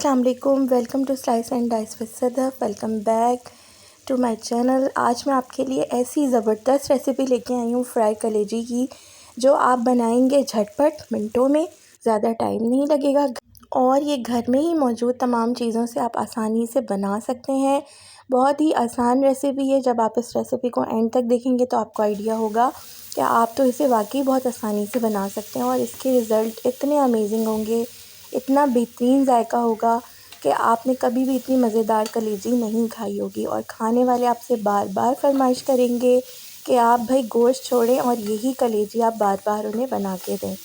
अस्सलाम वालेकुम, welcome to slice and dice with Sadaf. Welcome back to my channel. आज मैं आपके लिए ऐसी ज़बरदस्त रेसिपी लेके आई हूँ फ्राई कलेजी की, जो आप बनाएंगे झटपट मिनटों में, ज़्यादा टाइम नहीं लगेगा और ये घर में ही मौजूद तमाम चीज़ों से आप आसानी से बना सकते हैं। बहुत ही आसान रेसिपी है। जब आप इस रेसिपी को एंड तक देखेंगे तो आपको आइडिया होगा कि आप तो इसे वाकई बहुत आसानी से बना सकते हैं और इसके रिज़ल्ट इतने अमेजिंग होंगे, इतना बेहतरीन जायका होगा कि आपने कभी भी इतनी मज़ेदार कलेजी नहीं खाई होगी और खाने वाले आपसे बार बार फरमाइश करेंगे कि आप भाई गोश्त छोड़ें और यही कलेजी आप बार बार उन्हें बना के दें।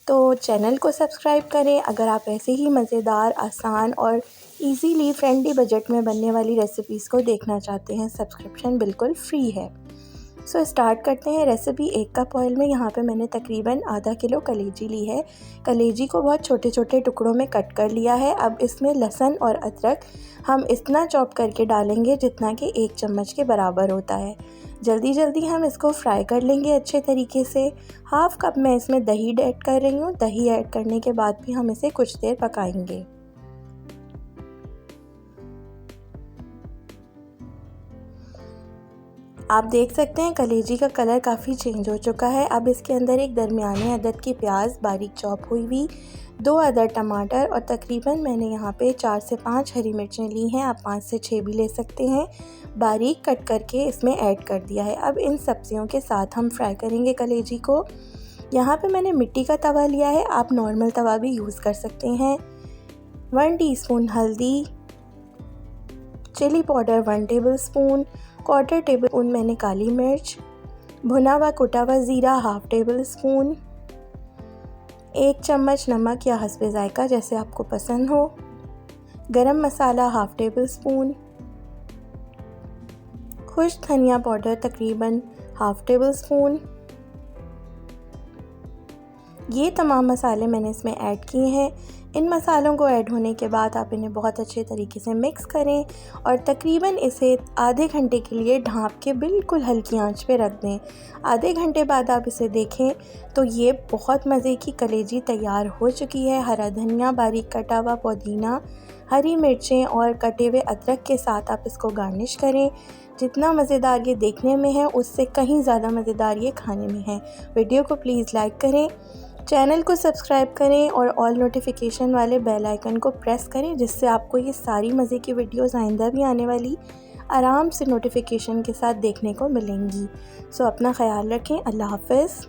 तो चैनल को सब्सक्राइब करें अगर आप ऐसे ही मज़ेदार, आसान और इजीली फ्रेंडली बजट में बनने वाली रेसिपीज़ को देखना चाहते हैं। सब्सक्रिप्शन बिल्कुल फ्री है। सो स्टार्ट करते हैं रेसिपी। 1 कप ऑयल में यहाँ पे मैंने तकरीबन आधा किलो कलेजी ली है। कलेजी को बहुत छोटे छोटे टुकड़ों में कट कर लिया है। अब इसमें लहसुन और अदरक हम इतना चॉप करके डालेंगे जितना कि 1 चम्मच के बराबर होता है। जल्दी जल्दी हम इसको फ्राई कर लेंगे अच्छे तरीके से। हाफ़ कप मैं इसमें दही ऐड कर रही हूँ। दही ऐड करने के बाद भी हम इसे कुछ देर पकाएंगे। आप देख सकते हैं कलेजी का कलर काफ़ी चेंज हो चुका है। अब इसके अंदर एक दरमियाने अदद की प्याज बारीक चॉप हुई हुई, 2 अदद टमाटर और तकरीबन मैंने यहाँ पे 4 से 5 हरी मिर्चें ली हैं। आप 5 से 6 भी ले सकते हैं। बारीक कट करके इसमें ऐड कर दिया है। अब इन सब्जियों के साथ हम फ्राई करेंगे कलेजी को। यहाँ पे मैंने मिट्टी का तवा लिया है, आप नॉर्मल तवा भी यूज़ कर सकते हैं। 1 टीस्पून हल्दी, chilli powder 1 tablespoon, 1/4 tablespoon मैंने काली मिर्च, भुना हुआ कुटा हुआ ज़ीरा 1/2 टेबल स्पून, 1 चम्मच नमक या हस्बे ज़ायका जैसे आपको पसंद हो, गरम मसाला 1/2 टेबल स्पून, खुश्क धनिया पाउडर तकरीबन 1/2 टेबल स्पून। ये तमाम मसाले मैंने इसमें ऐड किए हैं। इन मसालों को ऐड होने के बाद आप इन्हें बहुत अच्छे तरीके से मिक्स करें और तकरीबन इसे आधे घंटे के लिए ढाँप के बिल्कुल हल्की आंच पे रख दें। आधे घंटे बाद आप इसे देखें तो ये बहुत मज़े की कलेजी तैयार हो चुकी है। हरा धनिया, बारीक कटा हुआ पुदीना, हरी मिर्चें और कटे हुए अदरक के साथ आप इसको गार्निश करें। जितना मज़ेदार ये देखने में है उससे कहीं ज़्यादा मज़ेदार ये खाने में है। वीडियो को प्लीज़ लाइक करें, चैनल को सब्सक्राइब करें और ऑल नोटिफिकेशन वाले बेल आइकन को प्रेस करें, जिससे आपको ये सारी मज़े की वीडियोस आइंदा भी आने वाली आराम से नोटिफिकेशन के साथ देखने को मिलेंगी। सो अपना ख्याल रखें। अल्लाह हाफ़िज़।